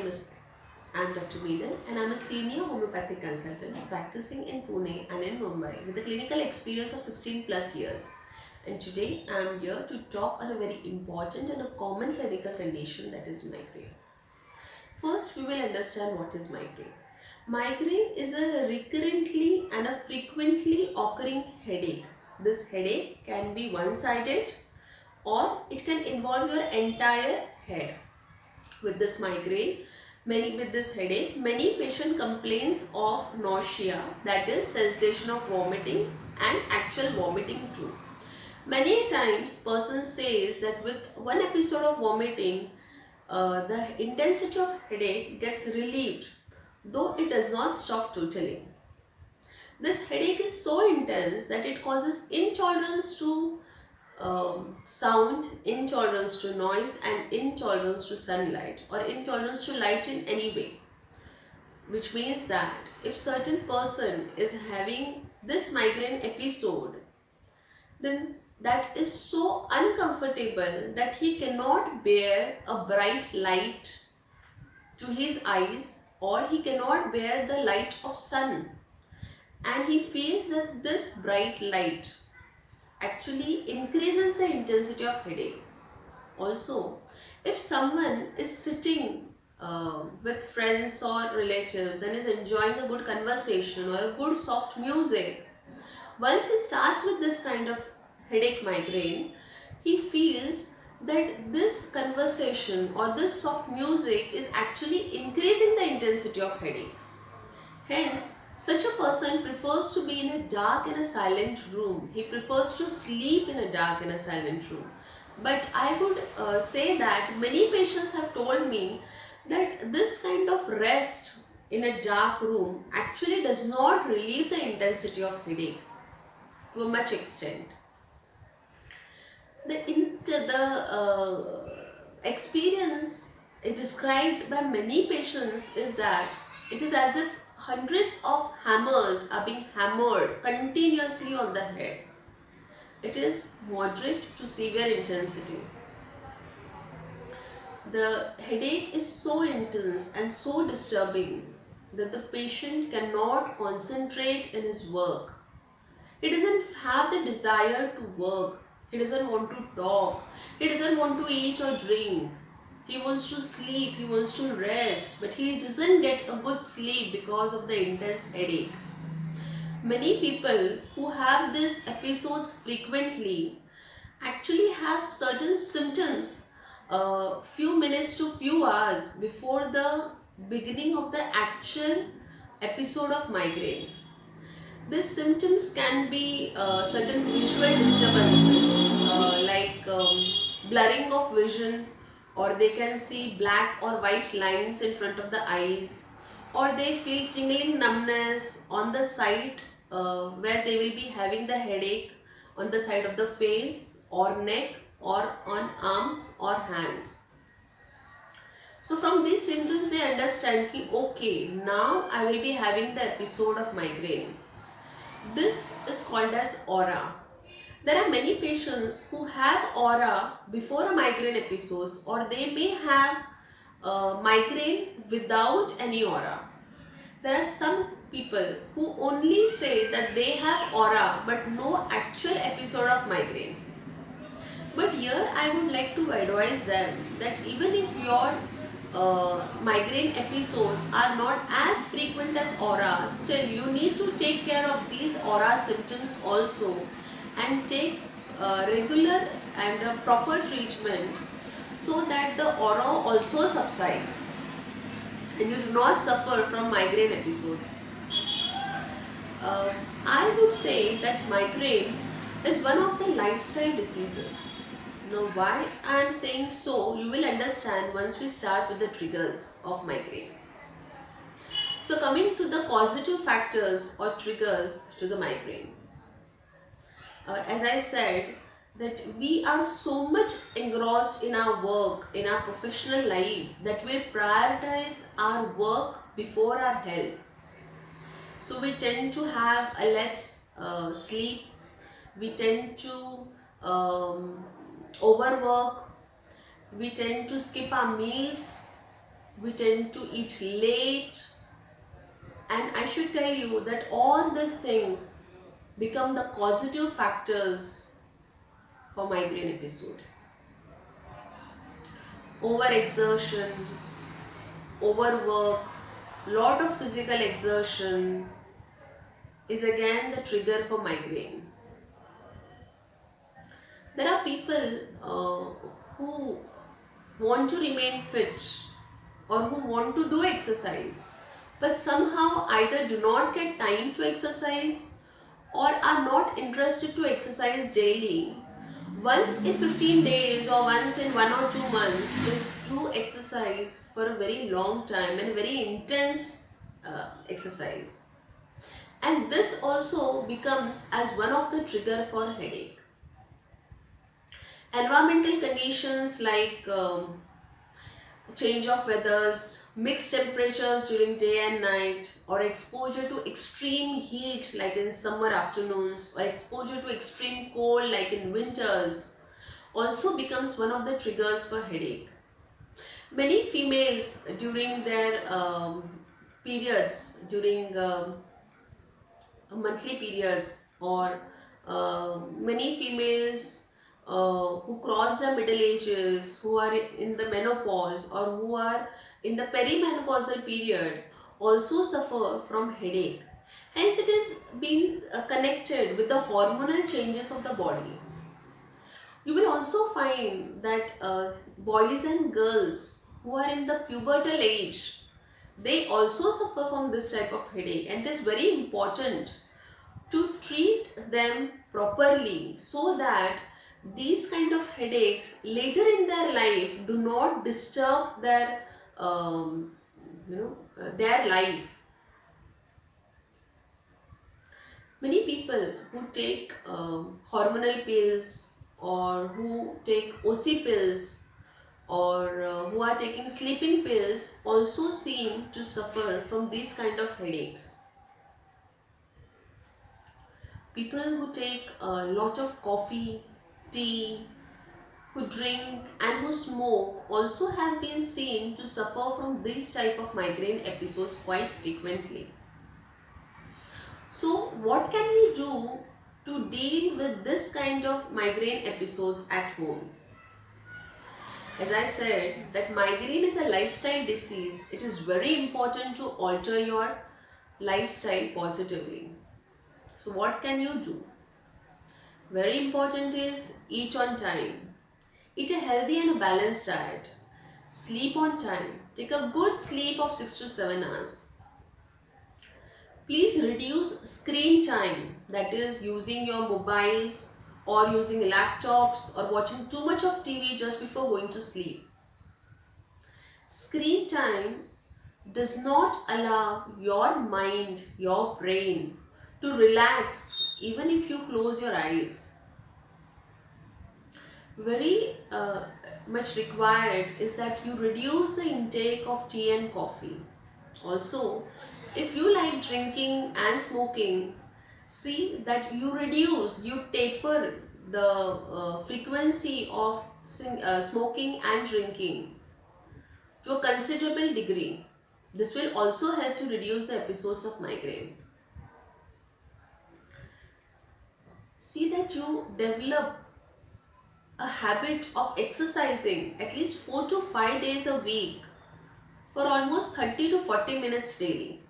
name is I'm Dr. Meenal and I'm a senior homeopathic consultant practicing in Pune and in Mumbai with a clinical experience of 16 plus years. And today I'm here to talk on a very important and a common clinical condition, that is migraine. First, we will understand what is migraine. Migraine is a recurrently and a frequently occurring headache. This headache can be one-sided or it can involve your entire head. With this migraine, with this headache, many patient complains of nausea, that is sensation of vomiting, and actual vomiting too. Many times person says that with one episode of vomiting, the intensity of headache gets relieved, though it does not stop totally. This headache is so intense that it causes intolerance to sound, intolerance to noise, and intolerance to sunlight, or intolerance to light in any way. Which means that if certain person is having this migraine episode, then that is so uncomfortable that he cannot bear a bright light to his eyes, or he cannot bear the light of sun, and he feels that this bright light actually increases the intensity of headache. Also, if someone is sitting with friends or relatives and is enjoying a good conversation or a good soft music, once he starts with this kind of headache migraine, he feels that this conversation or this soft music is actually increasing the intensity of headache. Hence, such a person prefers to be in a dark and a silent room. He prefers to sleep in a dark and a silent room. But I would say that many patients have told me that this kind of rest in a dark room actually does not relieve the intensity of headache to a much extent. The experience is described by many patients is that it is as if hundreds of hammers are being hammered continuously on the head. It is moderate to severe intensity. The headache is so intense and so disturbing that the patient cannot concentrate in his work. He doesn't have the desire to work. He doesn't want to talk. He doesn't want to eat or drink. He wants to sleep. He wants to rest. But he doesn't get a good sleep because of the intense headache. Many people who have these episodes frequently actually have certain symptoms few minutes to few hours before the beginning of the actual episode of migraine. These symptoms can be certain visual disturbances blurring of vision, or they can see black or white lines in front of the eyes, or they feel tingling numbness on the side where they will be having the headache, on the side of the face or neck or on arms or hands. So from these symptoms they understand that okay, now I will be having the episode of migraine. This is called as aura. There are many patients who have aura before a migraine episodes, or they may have migraine without any aura. There are some people who only say that they have aura but no actual episode of migraine. But here I would like to advise them that even if your migraine episodes are not as frequent as aura, still you need to take care of these aura symptoms also, and take regular and proper treatment so that the aura also subsides and you do not suffer from migraine episodes. I would say that migraine is one of the lifestyle diseases. Now, why I am saying so, you will understand once we start with the triggers of migraine. So, coming to the causative factors or triggers to the migraine. As I said, that we are so much engrossed in our work, in our professional life, that we prioritize our work before our health. So we tend to have a less sleep, we tend to overwork, we tend to skip our meals, we tend to eat late, and I should tell you that all these things become the causative factors for migraine episode. Overexertion, overwork, lot of physical exertion is again the trigger for migraine. There are people who want to remain fit or who want to do exercise, but somehow either do not get time to exercise or are not interested to exercise daily. Once in 15 days or once in 1 or 2 months, they do exercise for a very long time and very intense exercise. And this also becomes as one of the trigger for headache. Environmental conditions like change of weathers, mixed temperatures during day and night, or exposure to extreme heat like in summer afternoons, or exposure to extreme cold like in winters, also becomes one of the triggers for headache. Many females during their periods, during monthly periods, or many females who cross the middle ages, who are in the menopause or who are in the perimenopausal period, also suffer from headache. Hence, it is being connected with the hormonal changes of the body. You will also find that boys and girls who are in the pubertal age, they also suffer from this type of headache, and it is very important to treat them properly so that these kind of headaches later in their life do not disturb their their life. Many people who take hormonal pills or who take OC pills or who are taking sleeping pills also seem to suffer from these kind of headaches. People who take a lot of coffee, tea, who drink and who smoke also have been seen to suffer from these type of migraine episodes quite frequently. So what can we do to deal with this kind of migraine episodes at home? As I said, that migraine is a lifestyle disease. It is very important to alter your lifestyle positively. So what can you do? Very important is eat on time. Eat a healthy and a balanced diet. Sleep on time. Take a good sleep of 6 to 7 hours. Please reduce screen time, that is using your mobiles or using laptops or watching too much of TV just before going to sleep. Screen time does not allow your mind, your brain to relax even if you close your eyes. Very much required is that you reduce the intake of tea and coffee. Also, if you like drinking and smoking, see that you reduce, you taper the frequency of smoking and drinking to a considerable degree. This will also help to reduce the episodes of migraine. See that you develop a habit of exercising at least 4 to 5 days a week for almost 30 to 40 minutes daily.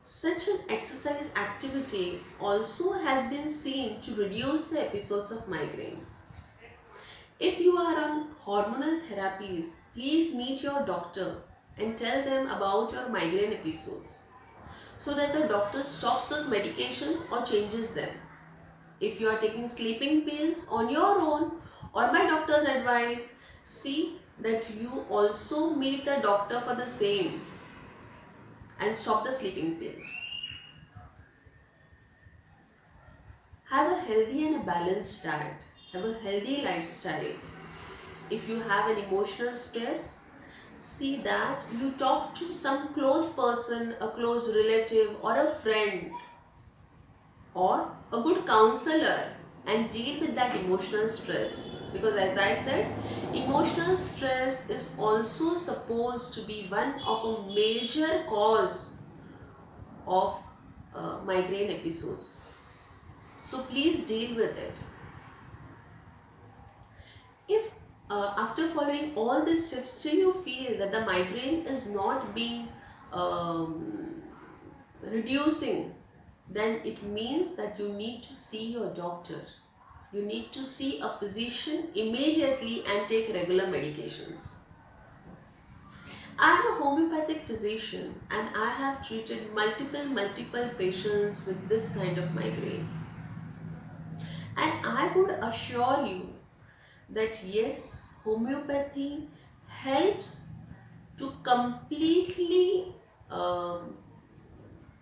Such an exercise activity also has been seen to reduce the episodes of migraine. If you are on hormonal therapies, please meet your doctor and tell them about your migraine episodes so that the doctor stops those medications or changes them. If you are taking sleeping pills on your own or by doctor's advice, see that you also meet the doctor for the same and stop the sleeping pills. Have a healthy and a balanced diet. Have a healthy lifestyle. If you have an emotional stress, see that you talk to some close person, a close relative or a friend or a good counselor and deal with that emotional stress, because as I said, emotional stress is also supposed to be one of a major cause of migraine episodes. So please deal with it. If after following all these steps still you feel that the migraine is not being um, reducing, then it means that you need to see your doctor. You need to see a physician immediately and take regular medications. I am a homeopathic physician and I have treated multiple patients with this kind of migraine. And I would assure you that yes, homeopathy helps to completely,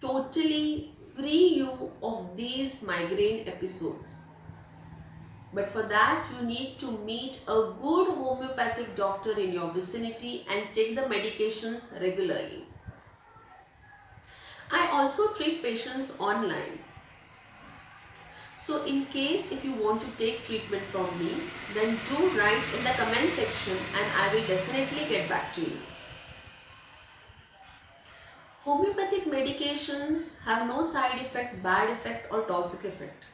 totally free you of these migraine episodes. But for that, you need to meet a good homeopathic doctor in your vicinity and take the medications regularly. I also treat patients online. So in case if you want to take treatment from me, then do write in the comment section and I will definitely get back to you. Homeopathic medications have no side effect, bad effect or toxic effect.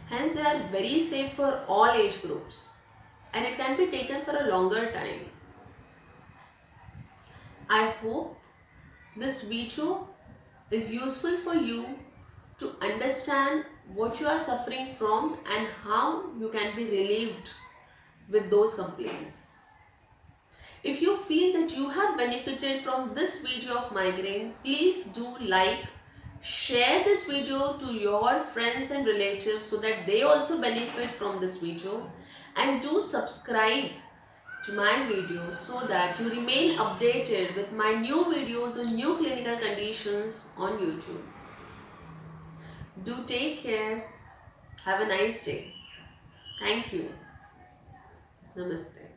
Hence they are very safe for all age groups and it can be taken for a longer time. I hope this video is useful for you to understand what you are suffering from and how you can be relieved with those complaints. If you feel that you have benefited from this video of migraine, please do like, share this video to your friends and relatives so that they also benefit from this video, and do subscribe to my videos so that you remain updated with my new videos on new clinical conditions on YouTube. Do take care. Have a nice day. Thank you. Namaste.